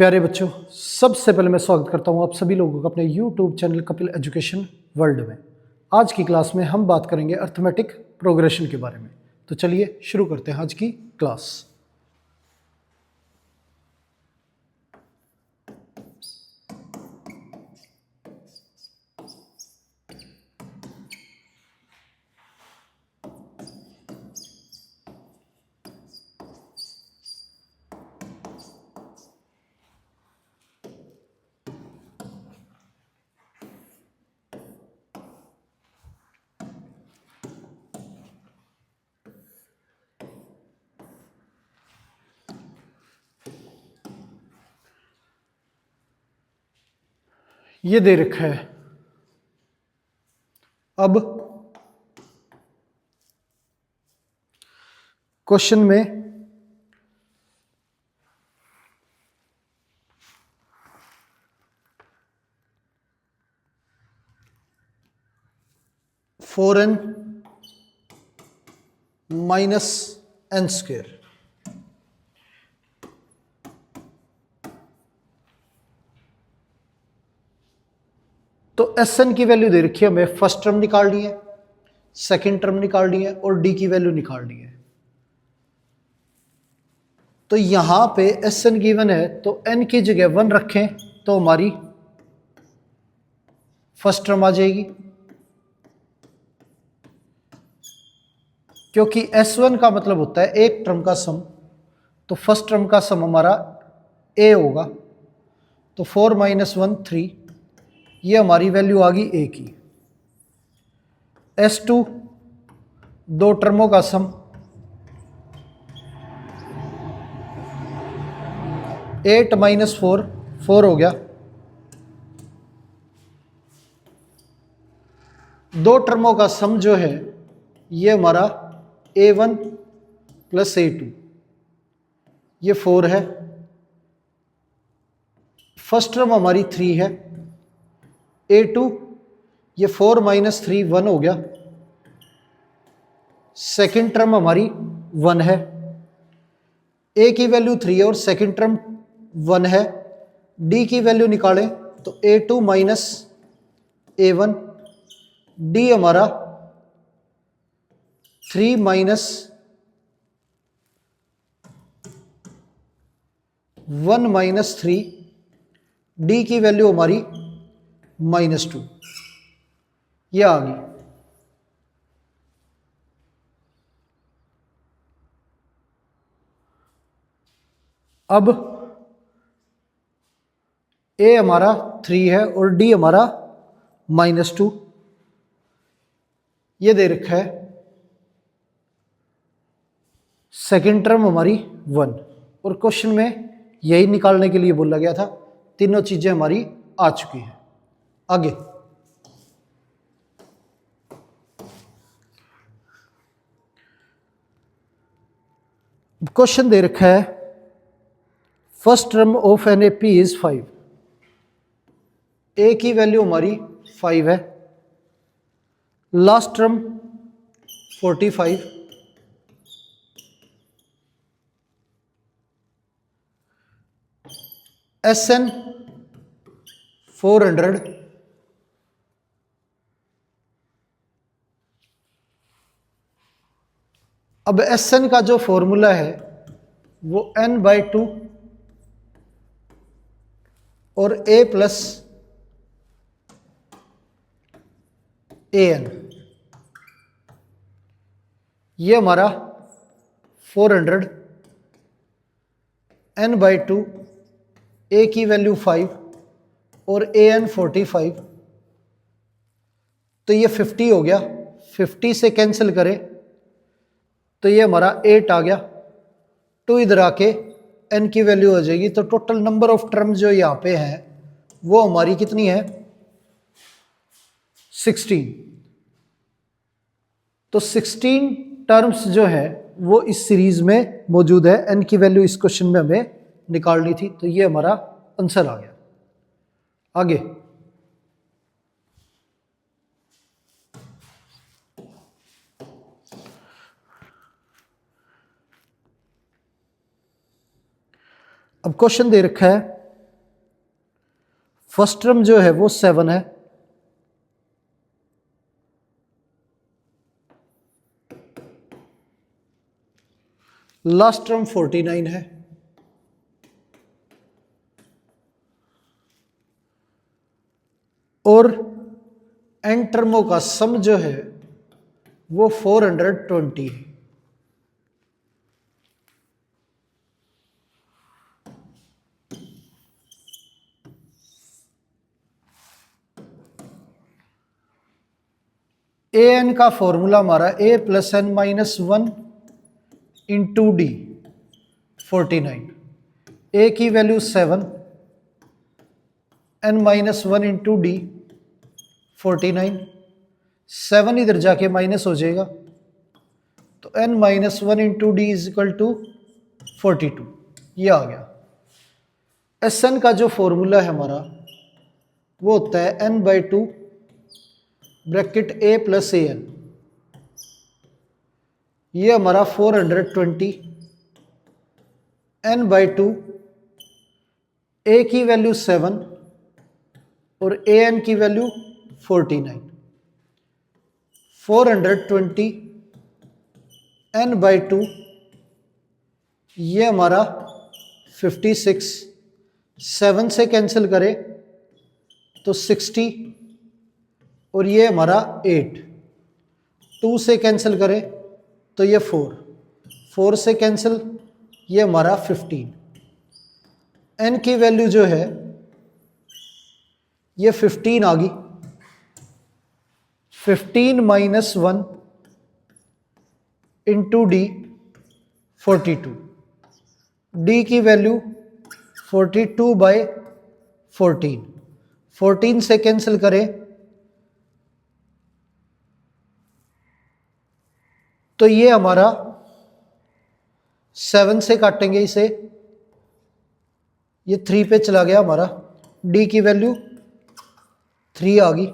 प्यारे बच्चों, सबसे पहले मैं स्वागत करता हूं आप सभी लोगों का अपने YouTube channel Kapil education world में। आज की क्लास में हम बात करेंगे अर्थमेटिक प्रोग्रेशन के बारे में। तो चलिए शुरू करते हैं आज की क्लास। ये दे रखा है। अब क्वेश्चन में four n minus n square, तो एस एन की वैल्यू दे रखी है हमें। फर्स्ट टर्म निकालनी है, सेकंड टर्म निकालनी है और डी की वैल्यू निकालनी है। तो यहां पे एस एन गिवन है, तो एन की जगह 1 रखें तो हमारी फर्स्ट टर्म आ जाएगी, क्योंकि S1 का मतलब होता है एक टर्म का सम। तो फर्स्ट टर्म का सम हमारा A होगा। तो 4 - 1 3, ये हमारी वैल्यू आ गई A की। S2 दो टर्मों का सम, 8 - 4 4 हो गया। दो टर्मों का सम जो है ये हमारा A1 + A2, ये 4 है। फर्स्ट टर्म हमारी 3 है। A2 ये 4 - 3 1 हो गया। सेकंड टर्म हमारी 1 है। A की वैल्यू 3 है और सेकंड टर्म 1 है। D की वैल्यू निकालें तो A2 - A1, D हमारा 3 - 1 - 3, D की वैल्यू हमारी -2, ये आ गई। अब A हमारा 3 है और D हमारा -2, ये दे रखा है। सेकंड टर्म हमारी 1, और क्वेश्चन में यही निकालने के लिए बोला गया था। तीनों चीजें हमारी आ चुकी हैं। आगे क्वेश्चन दे रखा है, first term of an A P is 5। A की वैल्यू हमारी 5 है। लास्ट टर्म 45, एस एन 400, अब एस एन का जो फॉर्मूला है वो n/2 और a + an, ये हमारा 400, n/2, a की वैल्यू 5 और an 45, तो ये 50 हो गया। 50 से कैंसिल करें तो ये हमारा 8 आ गया। 2 इधर आके n की वैल्यू हो जाएगी। तो टोटल नंबर ऑफ टर्म जो यहाँ पे है वो हमारी कितनी है? 16। तो 16 टर्म्स जो है वो इस सीरीज में मौजूद है। n की वैल्यू इस क्वेश्चन में हमें निकालनी थी, तो ये हमारा आंसर आ गया। आगे अब क्वेश्चन दे रखा है, फर्स्ट टर्म जो है वो 7 है, लास्ट टर्म 49 है, और एन टर्मों का सम जो है वो 420 है। ए एन का फॉर्मूला हमारा a plus n minus 1 into d 49, a की value 7, n minus 1 into d 49, 7 इधर जाके माइनस हो जाएगा, तो n minus 1 into d is equal to 42, ये आ गया। एस एन का जो फॉर्मूला है हमारा वो होता है n by two bracket a plus a n, ये हमारा 420, एन बाई टू, ए की वैल्यू 7 और ए एन की वैल्यू 49, 420 एन बाई टू, ये हमारा 56, 7 से कैंसिल करें तो 60, और ये हमारा 8, 2 से कैंसिल करें तो ये 4, 4 से कैंसिल, ये हमारा 15, एन की वैल्यू जो है ये 15 आ गई, 15 माइनस 1 इंटू डी 42, डी की वैल्यू 42 बाई 14, 14 से कैंसिल करें तो ये हमारा 7 से काटेंगे इसे, ये 3 पे चला गया हमारा, डी की वैल्यू 3 आ गई,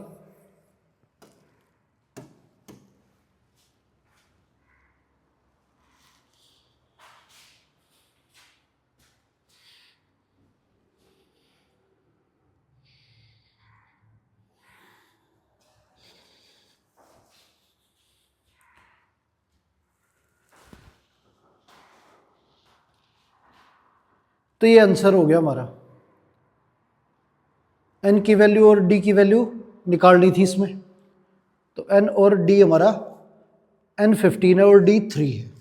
तो ये आंसर हो गया हमारा। एन की वैल्यू और डी की वैल्यू निकालनी थी इसमें, तो एन और डी हमारा एन 15 है और डी 3 है।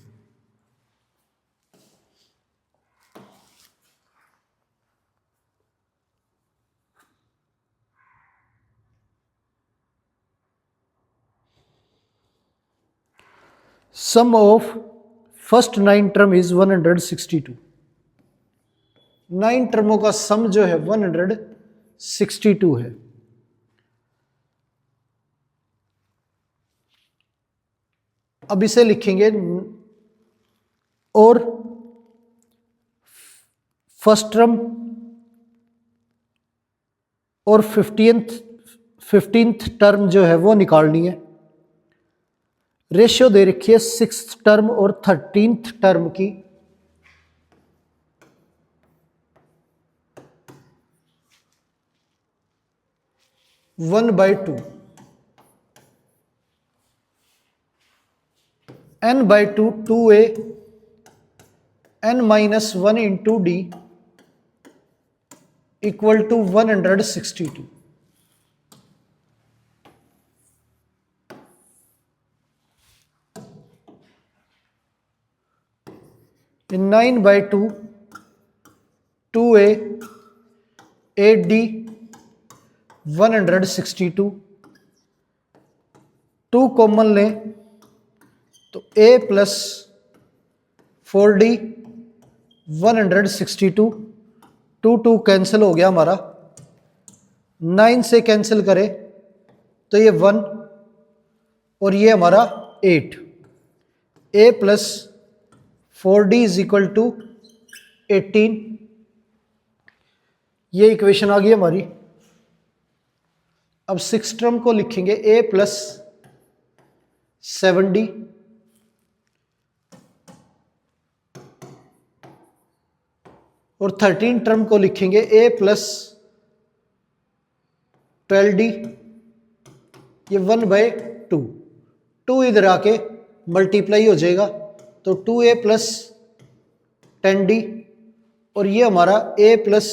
Sum of first 9 term is 162, 9 टर्मों का सम जो है 162 है। अब इसे लिखेंगे और फर्स्ट टर्म और 15th टर्म जो है वो निकालनी है। रेशियो दे रखी है 6th टर्म और 13th टर्म की, one by two, n by two, 2a, n minus 1 into d equal to 162। in 9 by 2, 2a, 8d, 162, 2 common लें तो a प्लस 4d 162, 2 कैंसिल हो गया हमारा, 9 से कैंसिल करें तो ये 1 और ये हमारा 8, a plus 4d is equal to 18, ये इक्वेशन आ गई हमारी। अब 6 टर्म को लिखेंगे a प्लस 7d और 13 टर्म को लिखेंगे a प्लस 12D, ये 1/2, 2 इधर आके मल्टीप्लाई हो जाएगा तो 2A प्लस 10D, और ये हमारा A प्लस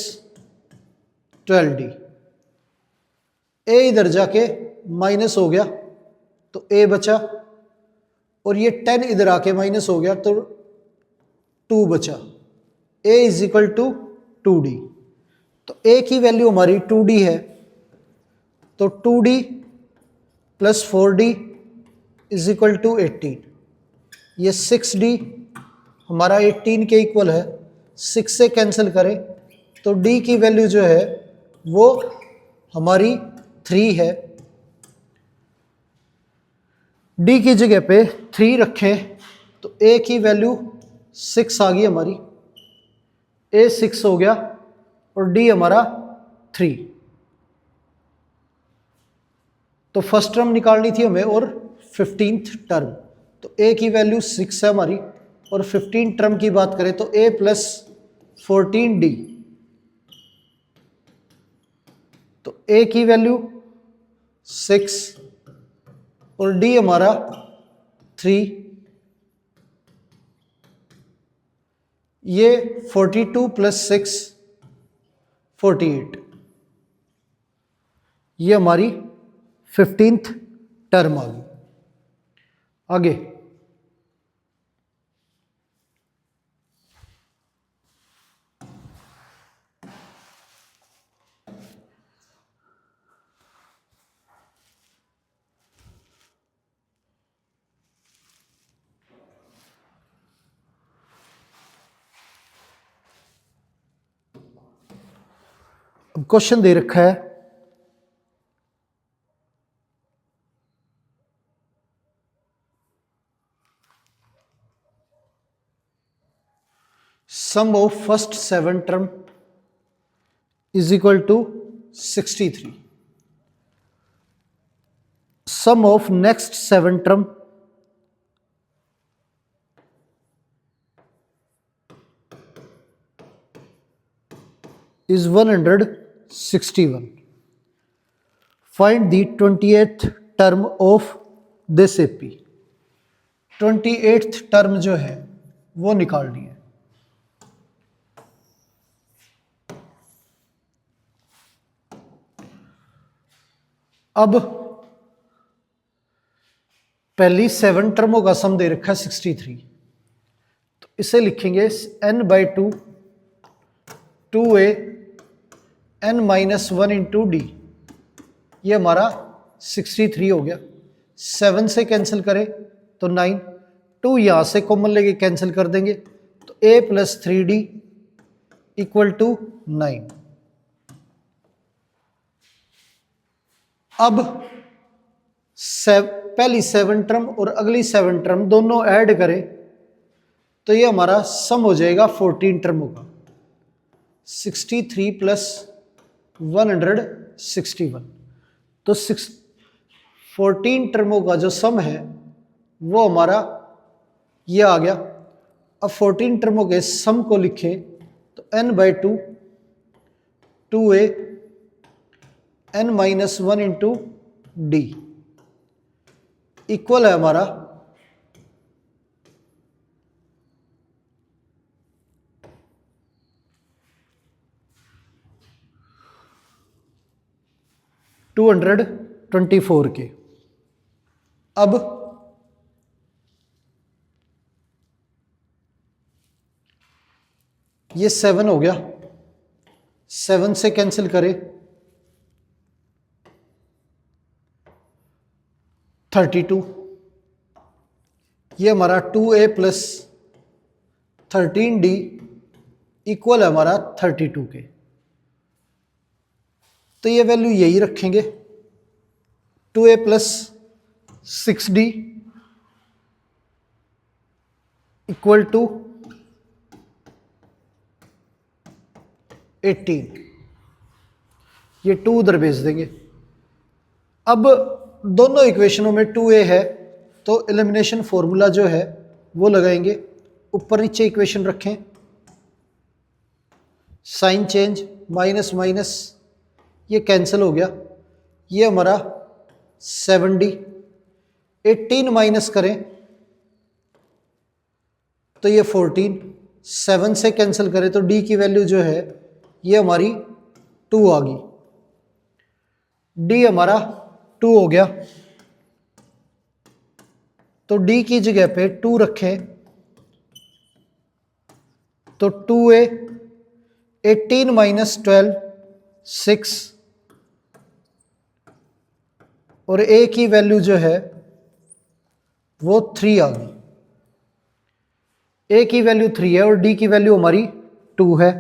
12D, A इधर जाके माइनस हो गया तो A बचा, और ये 10 इधर आके माइनस हो गया तो 2 बचा। A is equal to 2D, तो A की वैल्यू हमारी 2D है, तो 2D plus 4D is equal to 18, ये 6D हमारा 18 के इक्वल है, 6 से कैंसिल करें तो D की वैल्यू जो है वो हमारी 3 है। D की जगह पे 3 रखें तो A की वैल्यू 6 आ गई हमारी, A 6 हो गया और D हमारा 3। तो फर्स्ट टर्म निकालनी थी हमें और 15th टर्म, तो A की वैल्यू 6 है हमारी, और 15 टर्म की बात करें तो A प्लस 14D, तो A की वैल्यू 6 और D हमारा 3, ये 42 प्लस 6 48, ये हमारी 15th टर्म आ गई। आगे अब क्वेश्चन दे रखा है sum of first 7 term is equal to 63, sum of next 7 term is 161, find the 28th term of this AP, 28th term जो है वो निकालनी है। अब पहली 7 टर्मों का सम दे रखा है 63, तो इसे लिखेंगे n/2 2A n-1 into D, ये हमारा 63 हो गया। 7 से कैंसिल करें तो 9, 2 यहाँ से कॉमन लेके कैंसिल कर देंगे तो A plus 3D equal to 9। अब पहली 7 टर्म और अगली 7 टर्म दोनों ऐड करें तो ये हमारा सम हो जाएगा 14 टर्मों का, 63 प्लस 161, तो 14 टर्मों का जो सम है वो हमारा ये आ गया। अब 14 टर्मों के सम को लिखें तो n/2 2A n-1 into d equal है हमारा 224 के। अब ये 7 हो गया, 7 से कैंसिल करें 32, ये हमारा 2A प्लस 13D इक्वल है हमारा 32 के, तो ये वैल्यू यही रखेंगे। 2A plus 6D equal to 18, ये 2 उधर भेज देंगे। अब दोनों इक्वेशनों में 2A है तो एलिमिनेशन फॉर्मूला जो है वो लगाएंगे, ऊपर नीचे इक्वेशन रखें, साइन चेंज, माइनस माइनस ये कैंसिल हो गया, ये हमारा 7D। 18 माइनस करें तो ये 14। 7 से कैंसिल करें तो D की वैल्यू जो है ये हमारी 2 आ गई। D हमारा 2 हो गया, तो D की जगह पे 2 रखें तो 2A। 18 माइनस 12 6, और A की वैल्यू जो है वो 3 आ गई। A की वैल्यू 3 है और D की वैल्यू हमारी 2 है।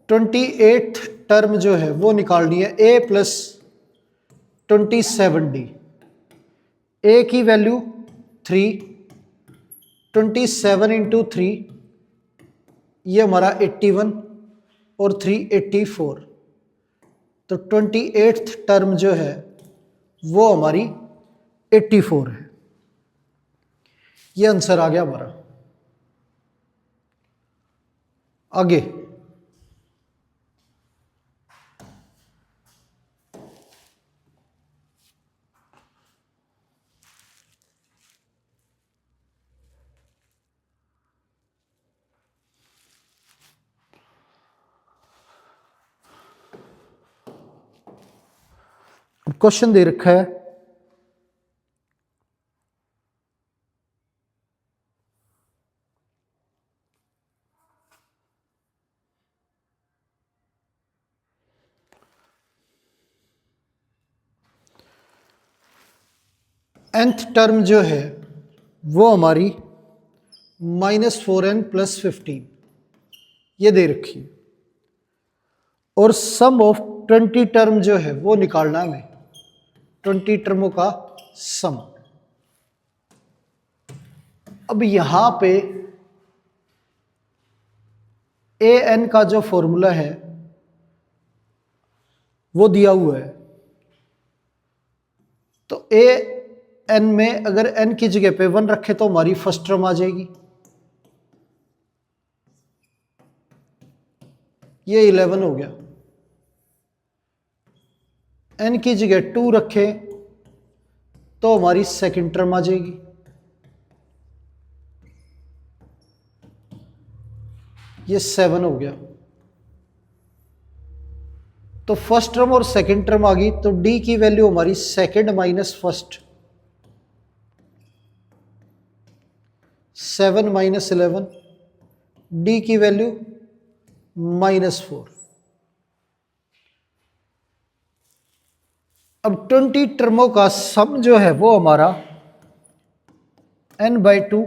ट्वेंटी एट्थ टर्म जो है वो निकालनी है A प्लस 27D। A की वैल्यू 3, 27 इंटू 3 ये हमारा 81 और 3 84। तो 28th टर्म जो है वो हमारी 84 है। ये आंसर आ गया हमारा। आगे क्वेश्चन दे रखा है nth टर्म जो है वो हमारी -4n + 15 ये दे रखी है, और सम ऑफ 20 टर्म जो है वो निकालना है हमें। 20 टर्मों का सम। अब यहां पे ए एन का जो फॉर्मूला है वो दिया हुआ है, तो ए एन में अगर एन की जगह पे 1 रखे तो हमारी फर्स्ट टर्म आ जाएगी। ये 11 हो गया। एन की जगह 2 रखे तो हमारी सेकंड टर्म आ जाएगी। ये 7 हो गया। तो फर्स्ट टर्म और सेकंड टर्म आ गई, तो डी की वैल्यू हमारी second minus first. 7 minus 11, D की वैल्यू -4। अब 20 टर्मों का सम जो है वो हमारा n/2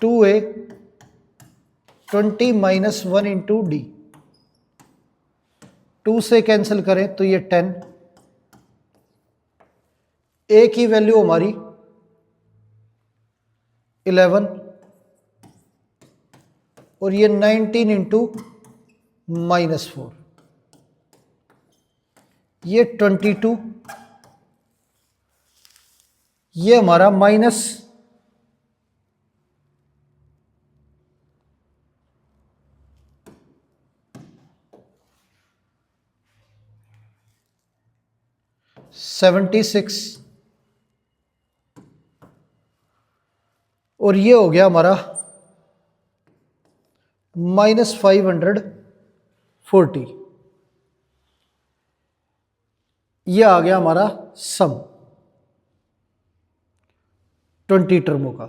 2a 20 minus 1 into D. 2 से कैंसिल करें तो ये 10। ए की वैल्यू हमारी 11 और ये 19 इंटू -4 ये 22। ये हमारा माइनस -76 और ये हो गया हमारा -540। ये आ गया हमारा सम 20 टर्मों का।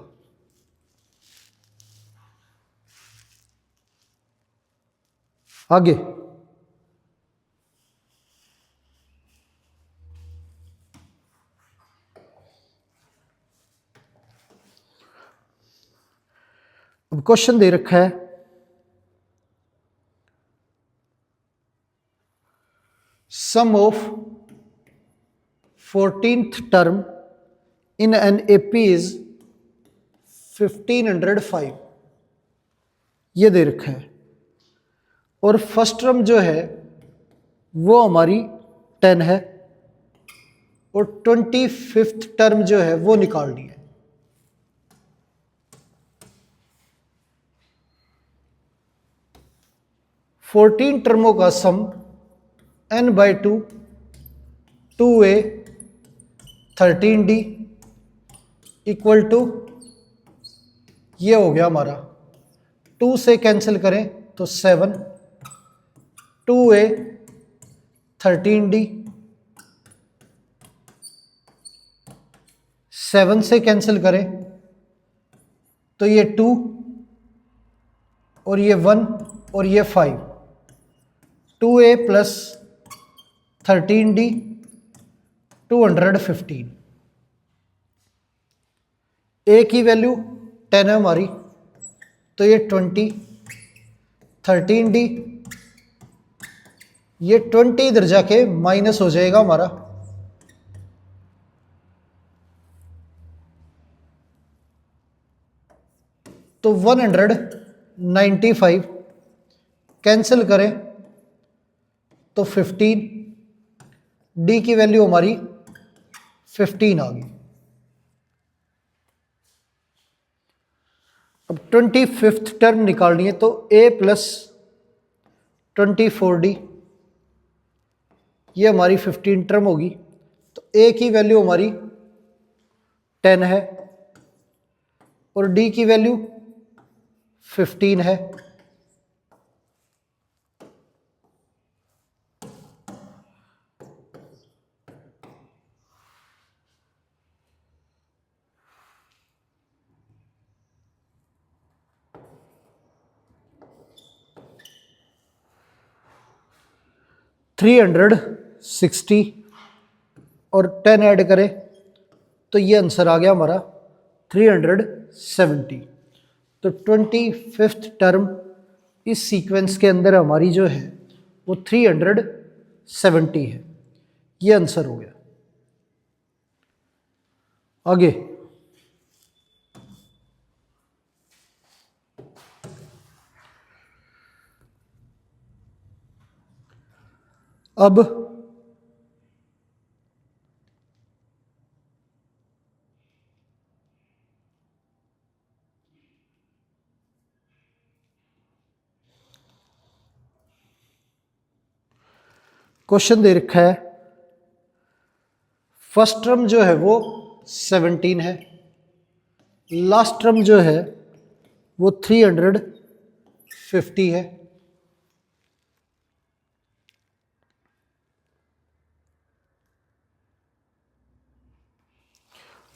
आगे अब क्वेश्चन दे रखा है sum of 14th term in an AP is 1505 ये दे रखा है, और फर्स्ट टर्म जो है वो हमारी 10 है और 25th टर्म जो है वो निकालनी है। 14 टर्मों का सम n/2 2a 13d equal to, ये हो गया हमारा, 2 से कैंसिल करें तो 7, 2a 13d, 7 से कैंसिल करें तो ये 2 और ये 1 और ये 5, 2a प्लस 13d 215। a की वैल्यू 10 है हमारी, तो ये 20, 13d, ये 20 इधर जाके माइनस हो जाएगा हमारा, तो 195 कैंसिल करें तो 15, d की वैल्यू हमारी 15 आ गई। अब 25th टर्म निकालनी है, तो a प्लस 24d, ये हमारी 15 टर्म होगी, तो a की वैल्यू हमारी 10 है और d की वैल्यू 15 है। थ्री 360 और 10 ऐड करें तो ये आंसर आ गया हमारा 370। तो 25th टर्म इस सीक्वेंस के अंदर हमारी जो है वो 370 है, ये आंसर हो गया। आगे अब क्वेश्चन दे रखा है, फर्स्ट टर्म जो है वो 17 है, लास्ट टर्म जो है वो 350 है,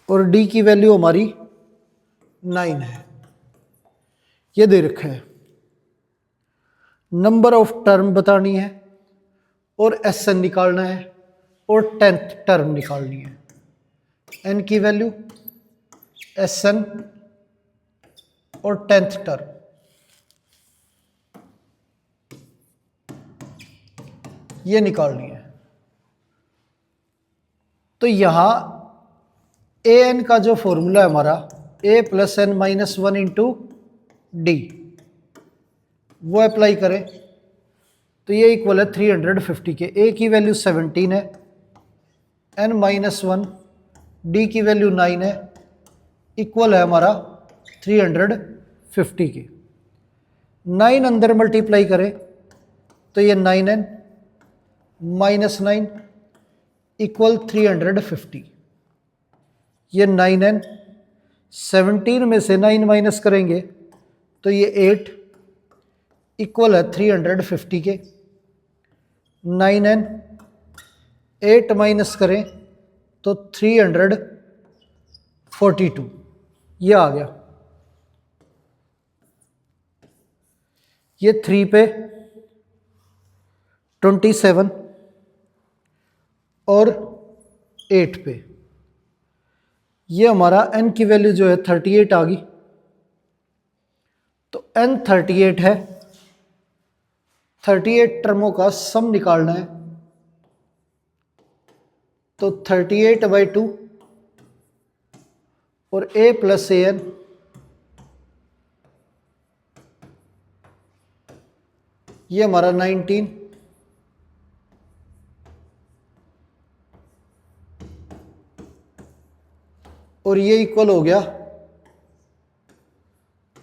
और d की वैल्यू हमारी 9 है, ये दे रखा है। नंबर ऑफ टर्म बतानी है और SN निकालना है और 10th टर्म निकालनी है। n की वैल्यू, SN और 10th टर्म, ये निकालनी है। तो यहां an का जो फॉर्मूला है हमारा a प्लस n माइनस 1 इंटू डी, वो अप्लाई करें तो ये इक्वल है 350 के। a की वैल्यू 17 है, n माइनस 1, d की वैल्यू 9 है, इक्वल है हमारा 350 के। 9 अंदर मल्टीप्लाई करें तो ये 9n माइनस 9 इक्वल 350, ये 9n, 17 में से 9 माइनस करेंगे तो ये 8 इक्वल है 350 के। 9n 8 माइनस करें तो 342, ये आ गया। ये 3 पे 27 और 8 पे, ये हमारा n की वैल्यू जो है 38 आ गई। तो n 38 है, 38 टर्मों का सम निकालना है, तो 38/2 और a प्लस an, ये हमारा 19, और ये इक्वल हो गया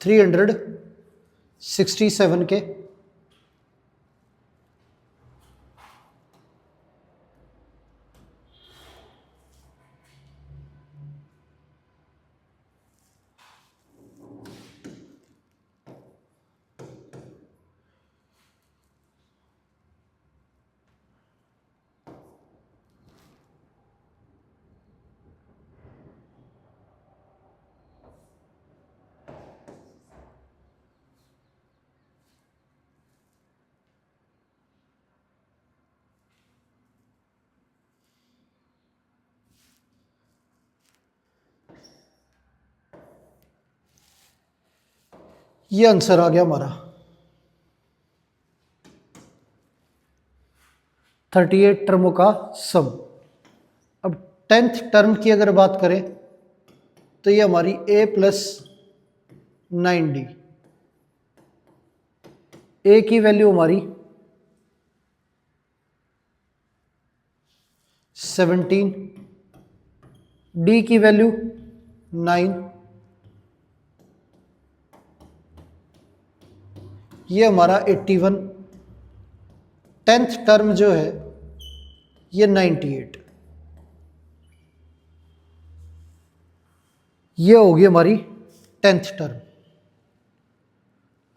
367 के। ये आंसर आ गया हमारा 38 टर्मों का सम। अब 10th टर्म की अगर बात करें तो ये हमारी a प्लस 9d, a की वैल्यू हमारी 17, d की वैल्यू 9, ये हमारा 81, 10th टर्म जो है ये 98, ये होगी हमारी 10th टर्म।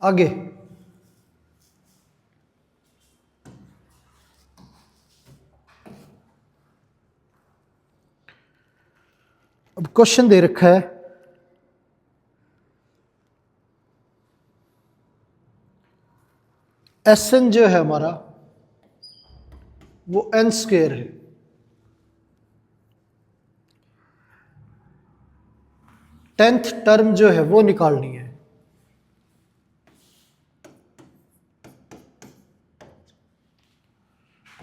आगे अब क्वेश्चन दे रखा है Sn जो है हमारा वो n स्क्वेयर है। टेंथ टर्म जो है वो निकालनी है।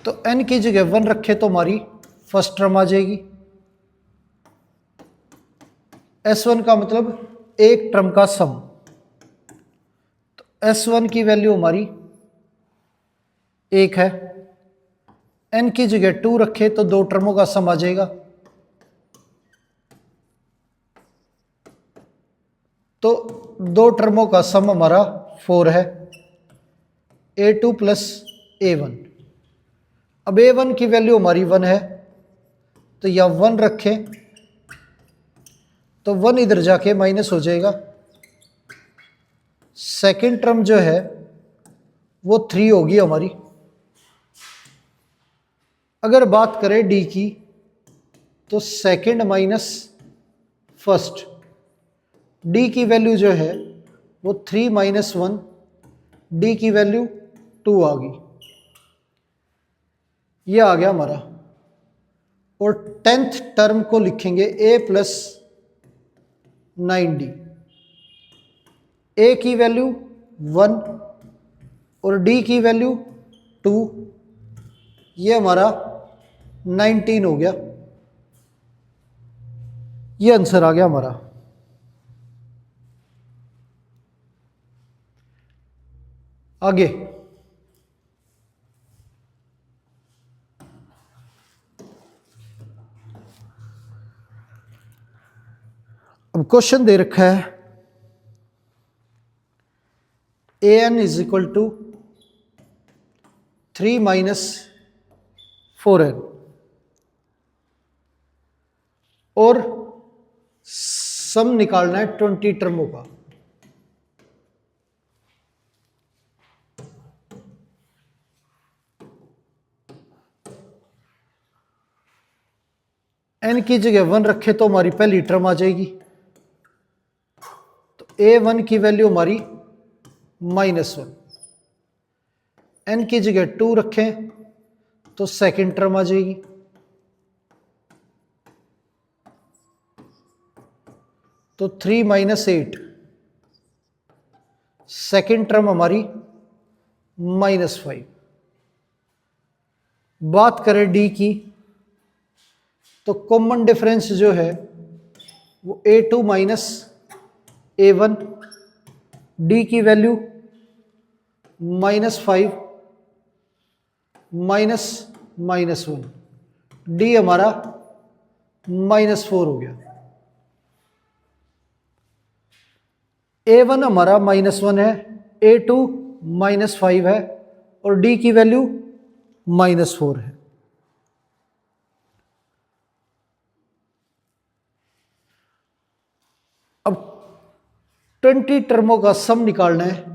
तो n की जगह 1 रखे तो हमारी फर्स्ट टर्म आ जाएगी। S1 का मतलब एक टर्म का सम, तो S1 की वैल्यू हमारी 1 है। n की जगह 2 रखे तो दो टर्मों का सम आ जाएगा। तो दो टर्मों का सम हमारा 4 है, A2 प्लस A1। अब A1 की वैल्यू हमारी 1 है, तो या 1 रखें तो 1 इधर जाके माइनस हो जाएगा। सेकंड टर्म जो है वो 3 होगी हमारी। अगर बात करें D की तो सेकंड माइनस फर्स्ट, D की वैल्यू जो है वो 3 माइनस 1, D की वैल्यू 2 आ गई। ये आ गया हमारा। और 10th टर्म को लिखेंगे A प्लस 9D। A की वैल्यू 1 और D की वैल्यू 2, ये हमारा 19 हो गया। ये आंसर आ गया हमारा। आगे अब क्वेश्चन दे रखा है an is equal to 3 minus 4n और सम निकालना है 20 टर्मों का। n की जगह 1 रखे तो हमारी पहली टर्म आ जाएगी। तो A1 की वैल्यू हमारी -1, n की जगह 2 रखें तो सेकंड टर्म आ जाएगी। तो 3 माइनस 8, सेकंड टर्म हमारी -5। बात करें D की तो कॉमन डिफरेंस जो है वो A2 माइनस A1, D की वैल्यू -5 -1, D हमारा -4 हो गया। A1 हमारा -1 है, A2 -5 है और D की वैल्यू -4 है। अब 20 टर्मों का सम निकालना है।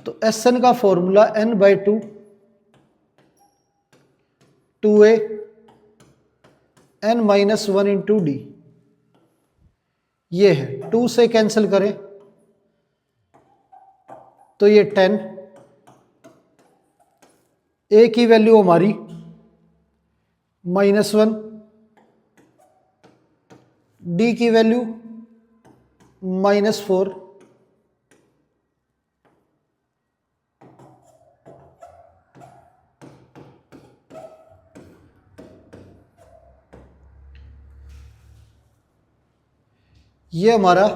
तो Sn का फॉर्मूला n/2 2a n माइनस 1 इंटू डी, ये है। 2 से कैंसिल करें तो ये 10, a की वैल्यू हमारी -1, d की वैल्यू -4, ये हमारा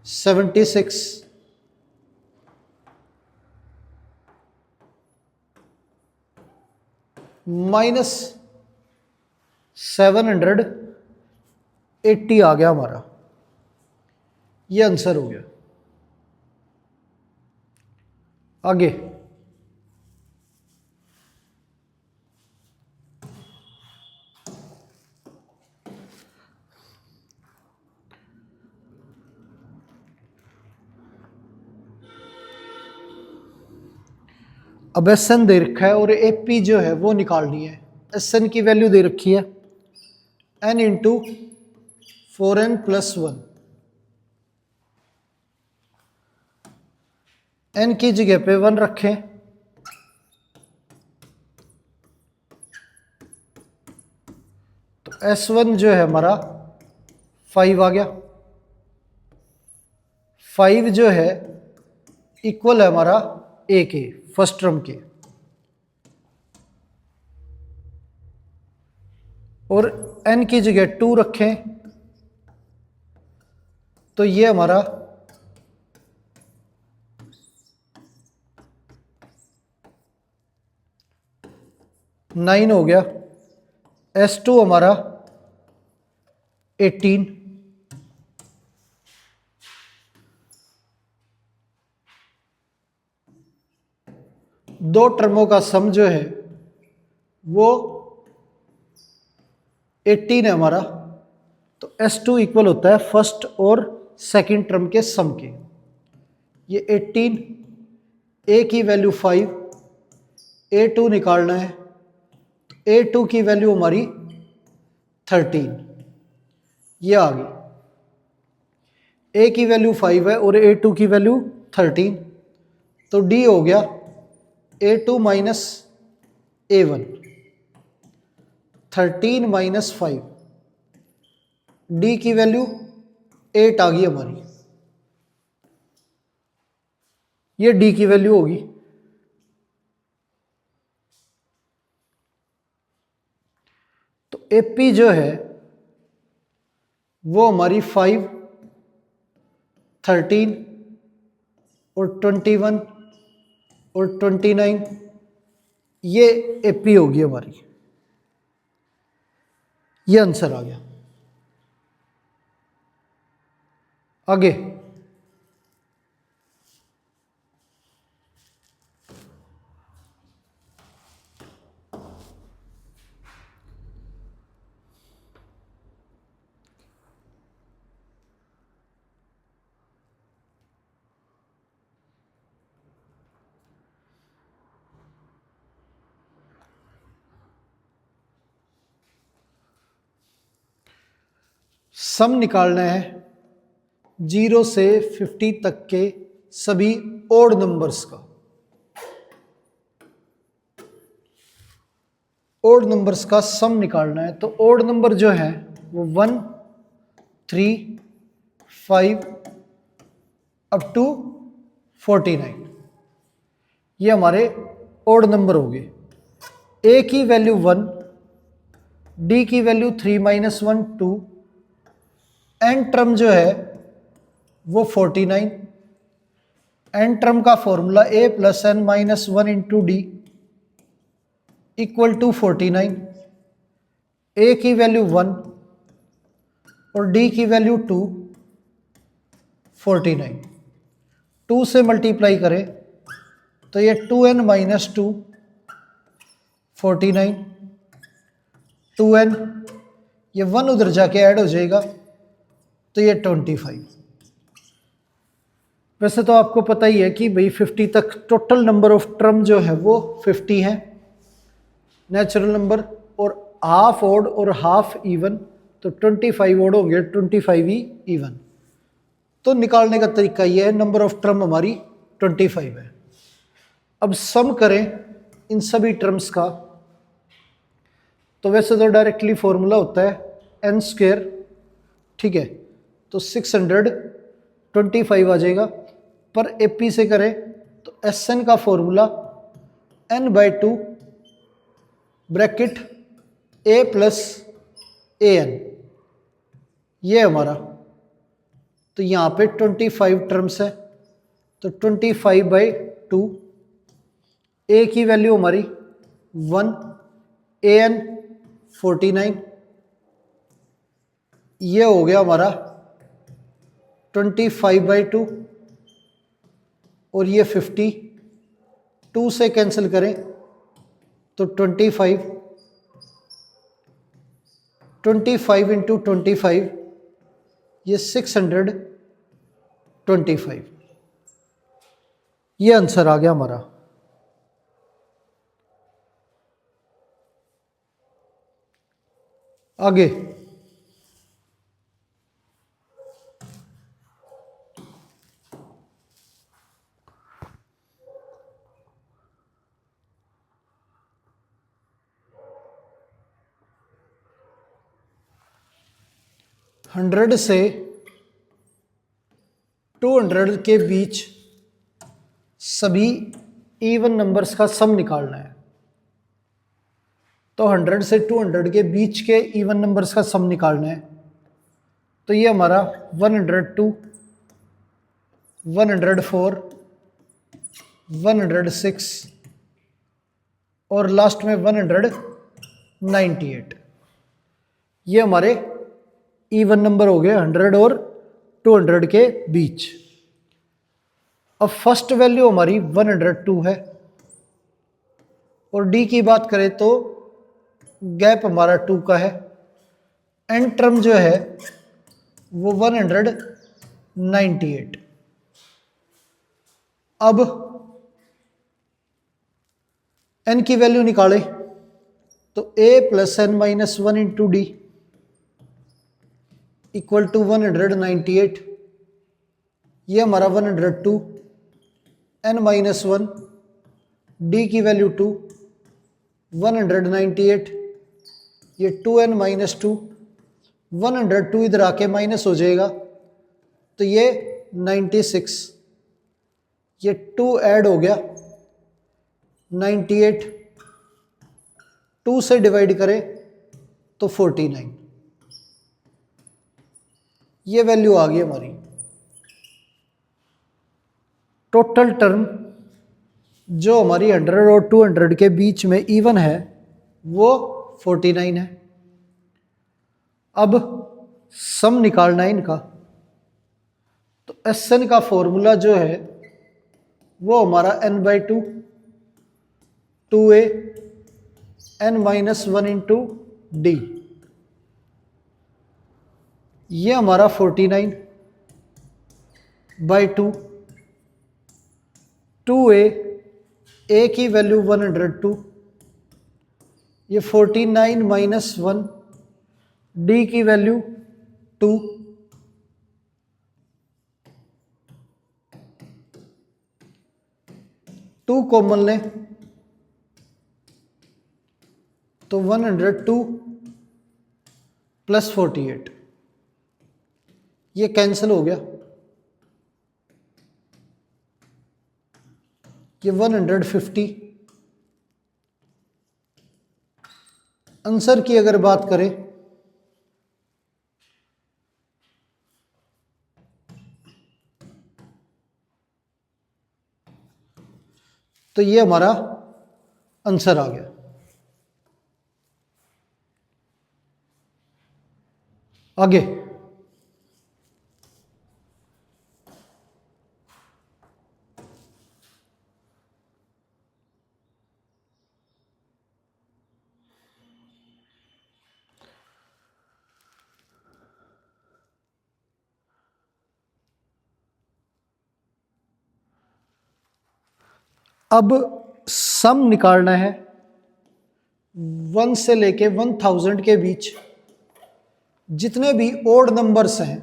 76 -780 आ गया हमारा, ये आंसर हो गया। आगे अब एस एन दे रखा है और ए पी जो है वो निकालनी है। एस एन की वैल्यू दे रखी है एन इंटू 4n + 1। एन की जगह पे 1 रखें तो S1 जो है हमारा 5 आ गया। 5 जो है इक्वल है हमारा ए के, फर्स्ट टर्म के, और n की जगह 2 रखें तो ये हमारा 9 हो गया। S2 हमारा 18, दो टर्मों का सम जो है वो 18 है हमारा, तो S2 इक्वल होता है फर्स्ट और सेकंड टर्म के सम के। ये 18, ए की वैल्यू 5, A2 निकालना है तो A2 की वैल्यू हमारी 13, ये आ गई। ए की वैल्यू 5 है और A2 की वैल्यू 13, तो D हो गया A2 minus A1, 13 minus 5, D की वैल्यू 8 आ गई हमारी, ये D की वैल्यू होगी। तो AP जो है वो हमारी 5, 13 और 21 और 29, ये AP होगी हमारी, ये आंसर आ गया। आगे सम निकालना है 0 से 50 तक के सभी ओड नंबर्स का। ओड नंबर्स का सम निकालना है, तो ओड नंबर जो है वो 1, 3, 5 अप टू 49, ये हमारे ओड नंबर हो गए। ए की वैल्यू 1, डी की वैल्यू 3 - 1 2, एन टर्म जो है वो 49, एन टर्म का formula a + n - 1 into d equal to 49। A की वैल्यू 1 और डी की वैल्यू 2, 49, 2 से मल्टीप्लाई करें तो ये 2n - 2, 49, 2n, ये 1 उधर जाके ऐड हो जाएगा तो ये 25। वैसे तो आपको पता ही है कि भाई 50 तक टोटल नंबर ऑफ टर्म जो है वो 50 है नेचुरल नंबर, और हाफ ओड और हाफ इवन, तो 25 ओड होंगे, 25 ही इवन। तो निकालने का तरीका ये है, नंबर ऑफ टर्म हमारी 25 है। अब सम करें इन सभी टर्म्स का, तो वैसे तो डायरेक्टली फॉर्मूला होता है n², ठीक है, तो 625 आ जाएगा। पर एपी से करें तो एस एन का formula n/2 bracket a plus a n, ये हमारा। तो यहाँ पे 25 टर्म्स है, तो 25/2, ए की वैल्यू हमारी 1, ए एन 49, ये हो गया हमारा 25/2 और ये 50, 2 से कैंसिल करें तो 25 इंटू 25, ये 625, ये आंसर आ गया हमारा। आगे हंड्रेड से 200 के बीच सभी इवन नंबर्स का सम निकालना है। तो 100 से 200 के बीच के इवन नंबर्स का सम निकालना है। तो ये हमारा 102, 104, 106 और लास्ट में 198, ये हमारे इवन नंबर हो गए 100 और 200 के बीच। अब फर्स्ट वैल्यू हमारी 102 है और डी की बात करें तो गैप हमारा 2 का है। एन टर्म जो है वो 198। अब एन की वैल्यू निकाले तो a plus n minus 1 into d equal to 198, ये हमारा 102, n माइनस 1, डी की वैल्यू 2, 198, ये 2n माइनस 2, 102 इधर आके माइनस हो जाएगा तो ये 96, ये 2 ऐड हो गया 98, 2 से डिवाइड करें तो 49, ये वैल्यू आ गई हमारी। टोटल टर्म जो हमारी 100 और 200 के बीच में इवन है वो 49 है। अब सम निकालना है इनका, तो एस एन का फॉर्मूला जो है वो हमारा n/2, 2a, n माइनस 1 इंटू डी, ये हमारा 49/2, 2a, a की वैल्यू 102, ये 49 माइनस 1, डी की वैल्यू 2, कॉमन लें तो 102 प्लस 48, ये कैंसिल हो गया, ये 150। आंसर की अगर बात करें तो ये हमारा आंसर आ गया। आगे अब सम निकालना है 1 से लेके 1000 के बीच जितने भी ओड नंबर्स हैं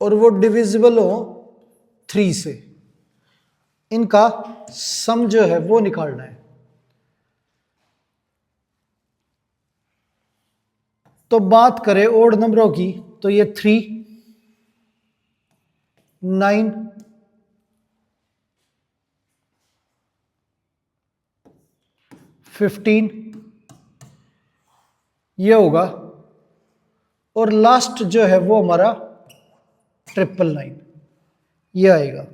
और वो डिविजिबल हो 3 से, इनका सम जो है वो निकालना है। तो बात करें ओड नंबरों की तो ये 3, 9, 15 ये होगा, और लास्ट जो है वो हमारा 999 ये आएगा।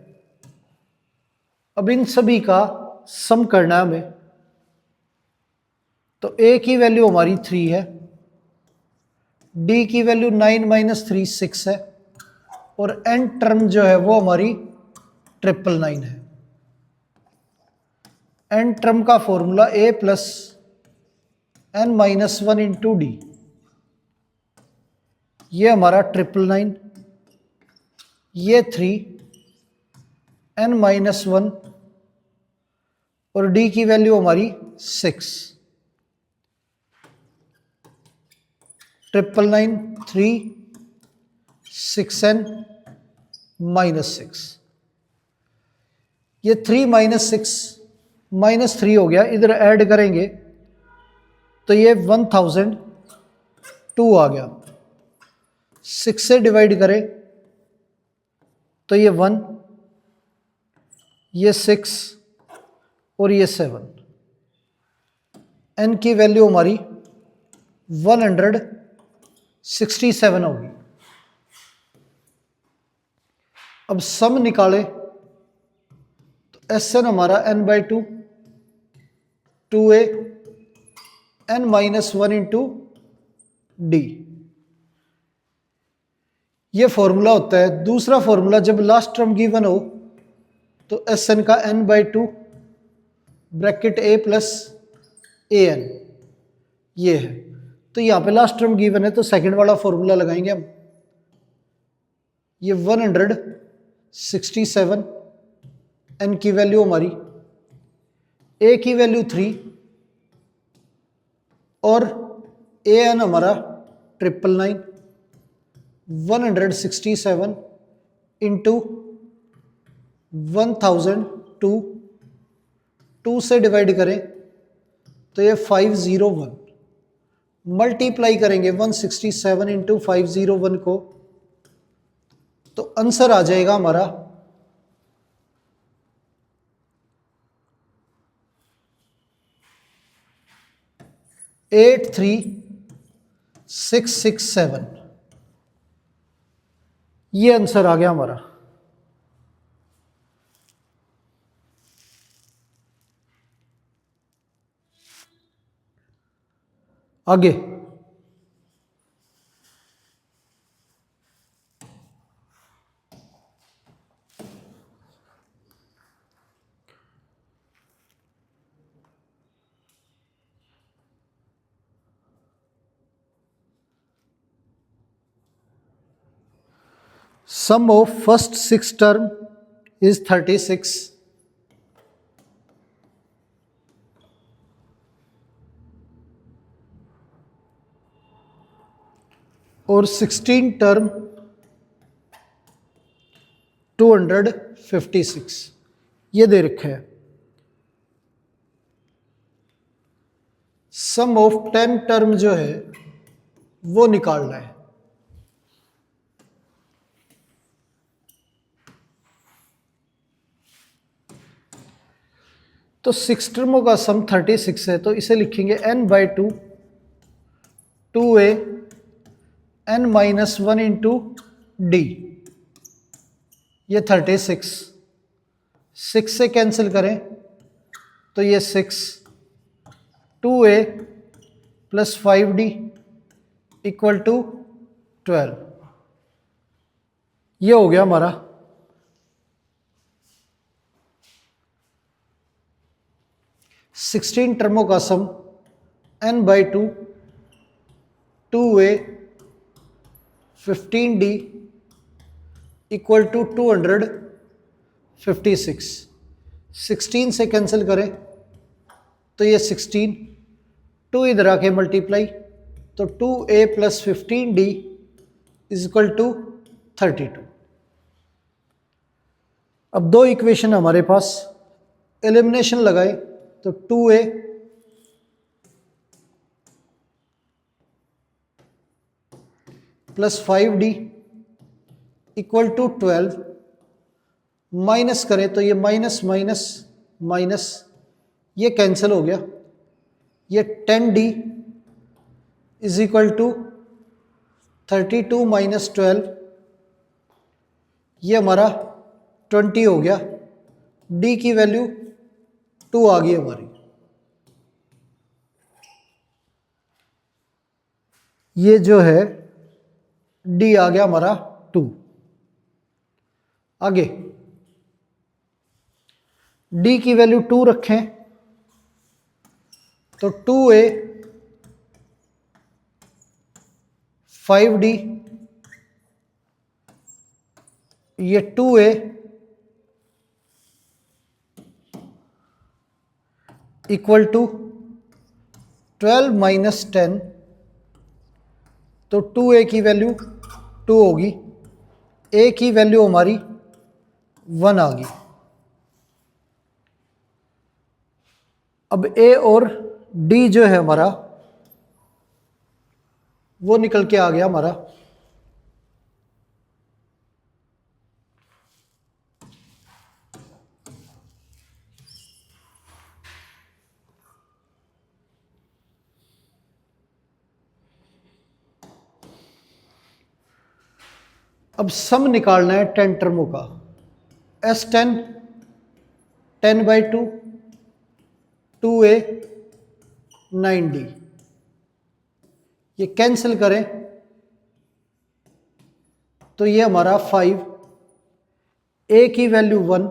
अब इन सभी का सम करना है हमें। तो ए की वैल्यू हमारी 3 है, डी की वैल्यू 9 - 3 6 है, और एन टर्म जो है वो हमारी 999 है। एन टर्म का फॉर्मूला ए प्लस n - 1 इंटू डी, ये हमारा 999, ये 3 n - 1 और डी की वैल्यू हमारी 6। 999 3 6n - 6, ये 3 - 6 -3 हो गया, इधर ऐड करेंगे तो ये 1002 आ गया। 6 से डिवाइड करें तो ये 1, ये 6 और ये 7। n की वैल्यू हमारी 167 होगी। अब सम निकाले तो Sn हमारा n/2 2a n - 1 into D, ये फॉर्मूला होता है। दूसरा फॉर्मूला जब लास्ट टर्म गिवन हो तो Sn का n/2 bracket a plus an ये है। तो यहाँ पे लास्ट टर्म गिवन है तो सेकंड वाला फॉर्मूला लगाएंगे हम। ये 167, n की वैल्यू हमारी, a की वैल्यू 3 और an हमारा 999, 167 इंटू 1002, 2 से डिवाइड करें तो ये 501, मल्टीप्लाई करेंगे 167 इंटू 501 को, तो आंसर आ जाएगा हमारा 83667, ये आंसर आ गया हमारा। आगे sum of first 6 term is 36 और 16 टर्म 256, ये दे रखा है। सम ऑफ 10 टर्म जो है वो निकालना है। तो 6 टर्मों का सम 36 है, तो इसे लिखेंगे n/2 2a n - 1 into D, ये 36, 6 से कैंसिल करें तो ये 6, 2a plus 5d equal to 12, ये हो गया हमारा। सिक्सटीन टर्मों का सम n/2 2a 15d equal to 256, 16 से कैंसिल करें तो ये 16, 2 इधर आके मल्टीप्लाई तो 2a plus 15d is equal to 32। अब दो इक्वेशन हमारे पास, एलिमिनेशन लगाए तो 2a plus 5d equal to 12, minus करें तो ये माइनस माइनस माइनस ये कैंसिल हो गया, ये 10d is equal to 32 minus 12, ये हमारा 20 हो गया, d की वैल्यू 2 आ गई हमारी। ये जो है d आ गया हमारा 2। आगे d की वैल्यू 2 रखें तो 2a 5d, ये 2a इक्वल टू 12 माइनस 10, तो 2a की वैल्यू 2 होगी, a की वैल्यू हमारी 1 आ गई। अब a और d जो है हमारा वो निकल के आ गया हमारा अब सम निकालना है 10 टर्मों का। S10 10/2, 2a 9d, ये कैंसिल करें तो ये हमारा 5, a की वैल्यू 1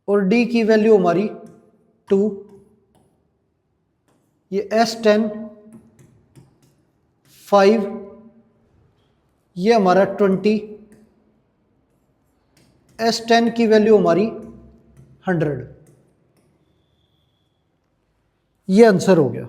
और d की वैल्यू हमारी 2, ये S10 5, ये हमारा 20, S10 की वैल्यू हमारी 100, ये आंसर हो गया।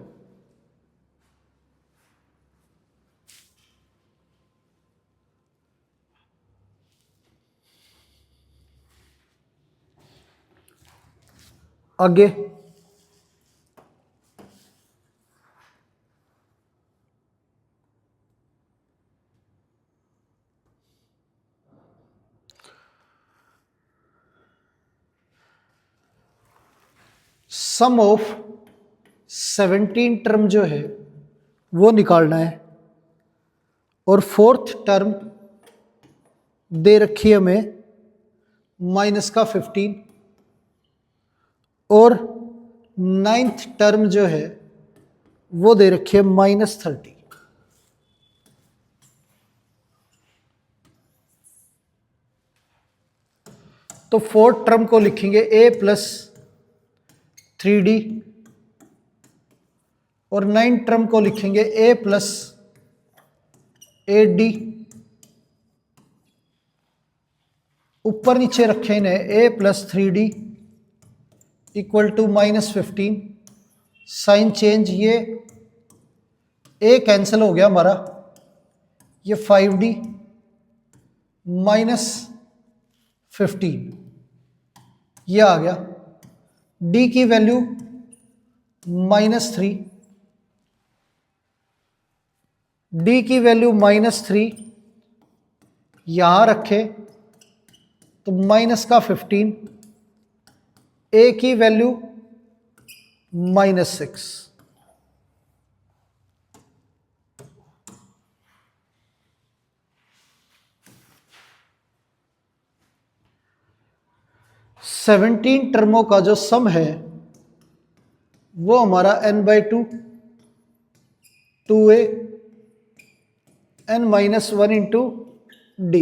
आगे सम ऑफ 17 टर्म जो है वो निकालना है और फोर्थ टर्म दे रखी है हमें माइनस का 15 और नाइन्थ टर्म जो है वो दे रखी है माइनस 30। तो फोर्थ टर्म को लिखेंगे a प्लस 3d और नाइन्थ टर्म को लिखेंगे a प्लस 8d। ऊपर नीचे रखे इन्हें a plus 3d equal to minus 15, sign change, ये a कैंसिल हो गया हमारा, ये 5d माइनस 15 ये आ गया, d की वैल्यू -3, d की वैल्यू -3 यहां रखे तो माइनस का 15, a की वैल्यू -6। सेवनटीन टर्मों का जो सम है वो हमारा n/2 2a n-1 into d,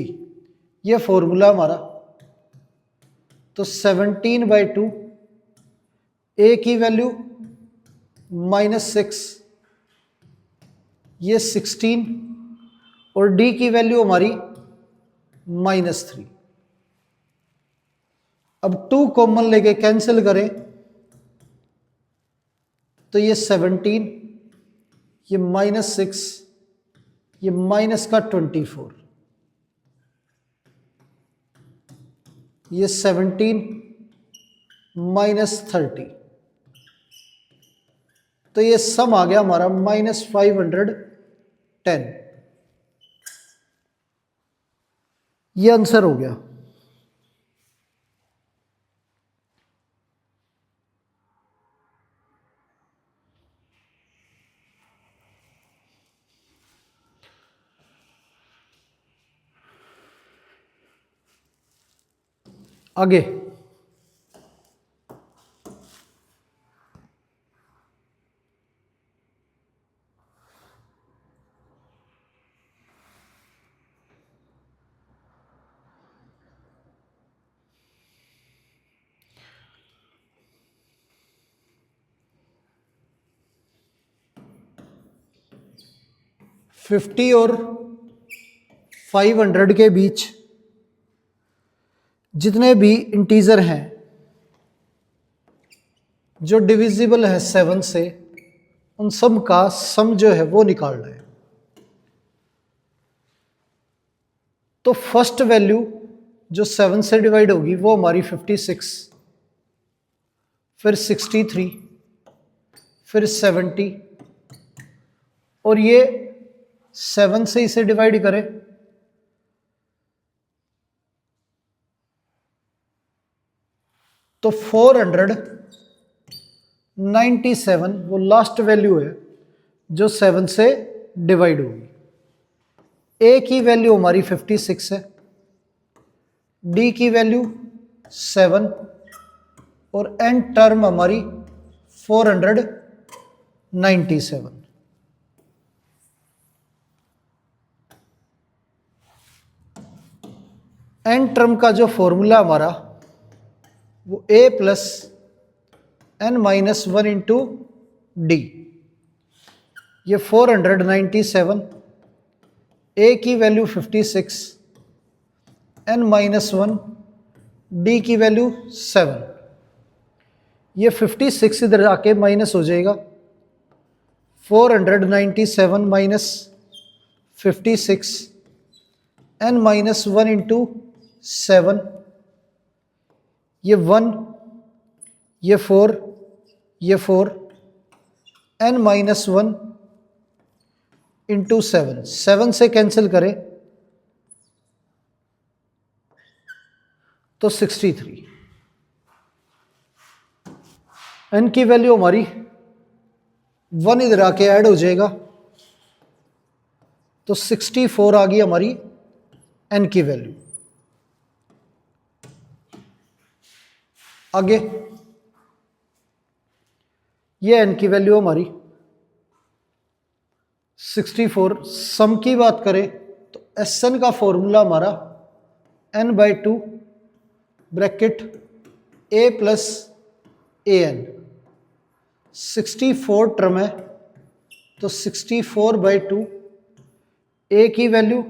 ये फॉर्मूला हमारा। तो 17/2, a की वैल्यू -6, ये 16 और d की वैल्यू हमारी -3। अब 2 कॉमन लेके कैंसिल करें तो ये 17, ये -6, ये माइनस का 24, ये 17 -30, तो ये सम आ गया हमारा -510। ये आंसर हो गया। आगे फिफ्टी और 500 के बीच जितने भी इंटीजर हैं जो डिविजिबल है 7 से, उन सब का सम जो है वो निकालना है। तो फर्स्ट वैल्यू जो 7 से डिवाइड होगी वो हमारी 56, फिर 63, फिर 70, और ये 7 से इसे डिवाइड करें तो 497 वो लास्ट वैल्यू है जो 7 से डिवाइड होगी। ए की वैल्यू हमारी 56 है, डी की वैल्यू 7 और एन टर्म हमारी 497। एन टर्म का जो फॉर्मूला हमारा वो a प्लस n माइनस 1 इंटू डी। ये 497, a की वैल्यू 56, n माइनस 1, डी की वैल्यू 7। ये 56 इधर आके माइनस हो जाएगा, 497 माइनस 56, n माइनस 1 इंटू 7, ये 1, ये 4, ये 4, n माइनस 1 इंटू 7, 7 से कैंसिल करें तो 63। n की वैल्यू हमारी 1 इधर आके ऐड हो जाएगा तो 64 आ गई हमारी n की वैल्यू। आगे ये n की वैल्यू हमारी 64। सम की बात करें तो Sn का फॉर्मूला हमारा n/2 bracket a plus an। 64 term है तो 64/2, a की वैल्यू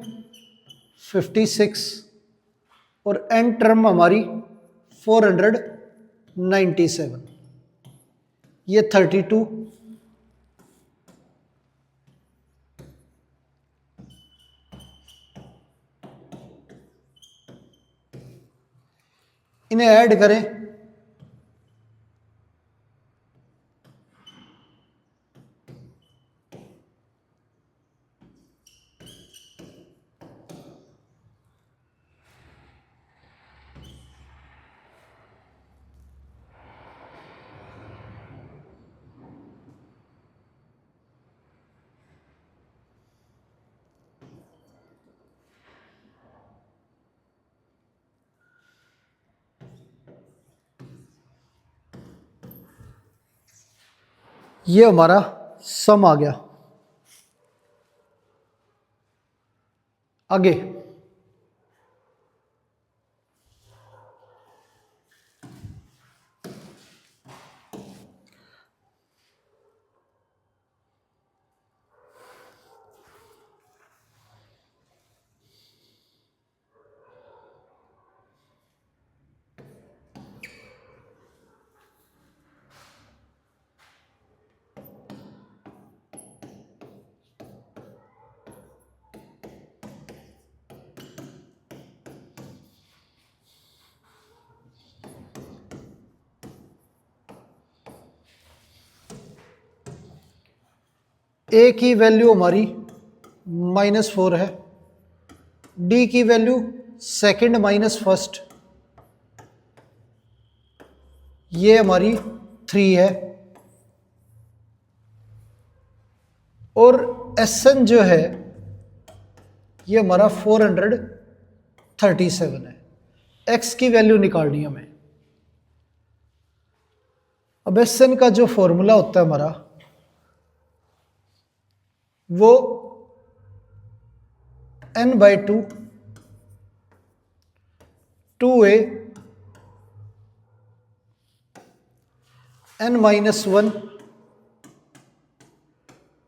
56 और n टर्म हमारी 497, ये 32। इन्हें ऐड करें ये हमारा सम आ गया। आगे a की वैल्यू हमारी -4 है, d की वैल्यू सेकंड माइनस फर्स्ट, ये हमारी 3 है, और Sn जो है ये हमारा 437 है। x की वैल्यू निकालनी है हमें। अब Sn का जो फॉर्मूला होता है हमारा, वो n/2 2a n-1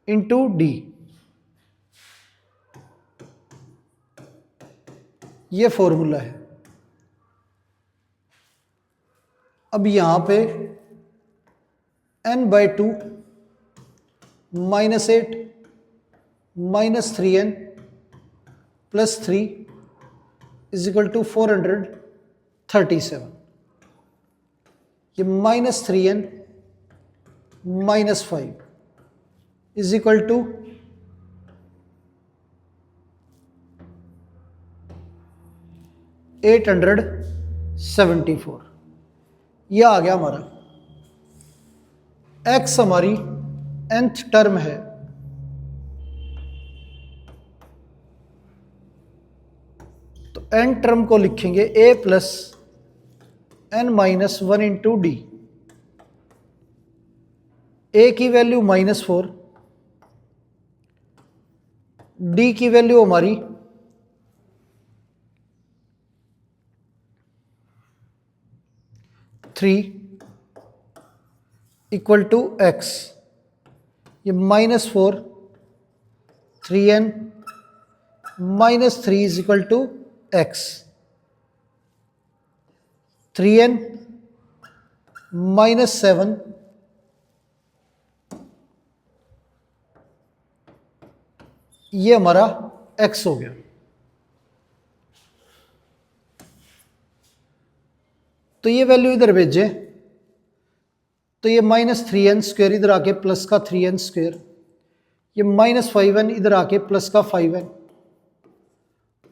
into D, ये फॉर्मूला है। अब यहां पे n/2 -8 -3n +3 = 437। ये -3n -5 = 874। यह आ गया हमारा। x हमारी nth टर्म है, तो n टर्म को लिखेंगे a + n-1 into D. a की वैल्यू -4, d की वैल्यू हमारी 3 = x। ये -4 3n -3 = x। 3n -7 ये हमारा x हो गया। तो ये वैल्यू इधर भेजे, तो ये -3n² इधर आके प्लस का 3n², ये -5n इधर आके प्लस का 5n,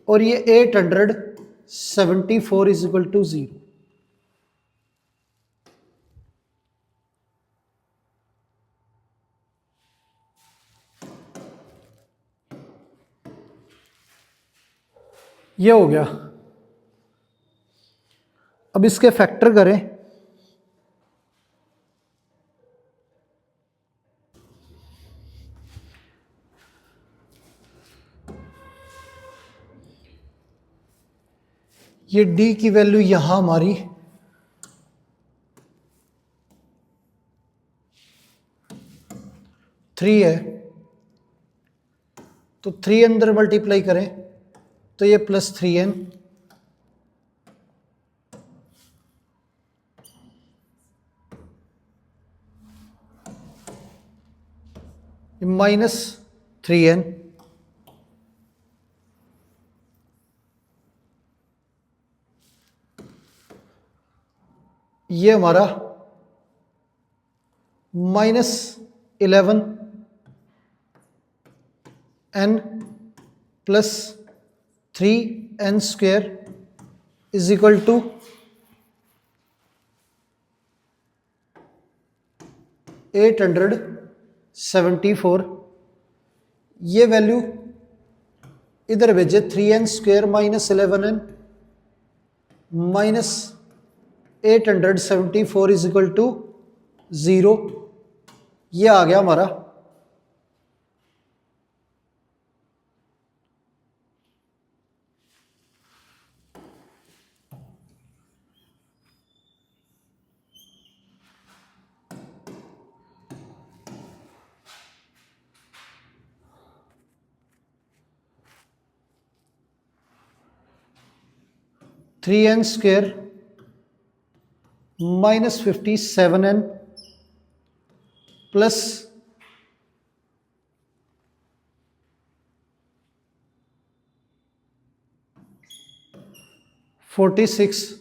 और ये 874 = 0। ये हो गया। अब इसके फैक्टर करें, ये d की वैल्यू यहां हमारी 3 है, तो 3 अंदर मल्टीप्लाई करें तो ये +3n, -3n, ये हमारा -11n + 3n² = 874। ये वैल्यू इधर भेजे, 3n² -11n -874 = 0। ये आ गया हमारा। (3n² -57n plus 46,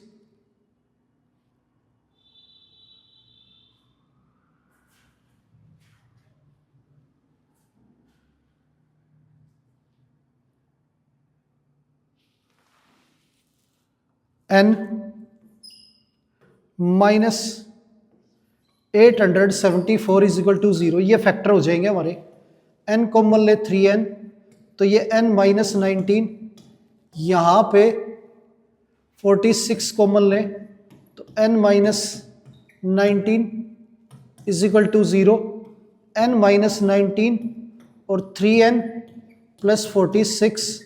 n minus 874 is equal to 0, ये फैक्टर हो जाएंगे हमारे। n कॉमन ले 3n, तो ये n माइनस 19, यहाँ पे 46 कॉमन ले तो n minus 19 is equal to 0, n minus 19 और 3n प्लस 46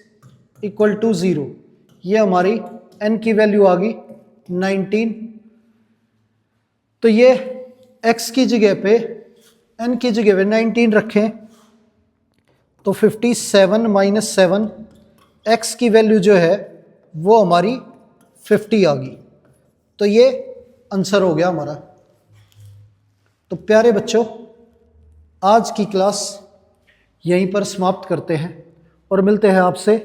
इक्वल टू 0, ये हमारी n की वैल्यू आ गई 19। तो ये x की जगह पे n की जगह पे 19 रखें तो 57 माइनस 7, x की वैल्यू जो है वो हमारी 50 आ गई। तो ये आंसर हो गया हमारा। तो प्यारे बच्चों, आज की क्लास यहीं पर समाप्त करते हैं और मिलते हैं आपसे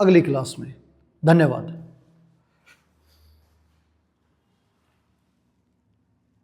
अगली क्लास में। धन्यवाद।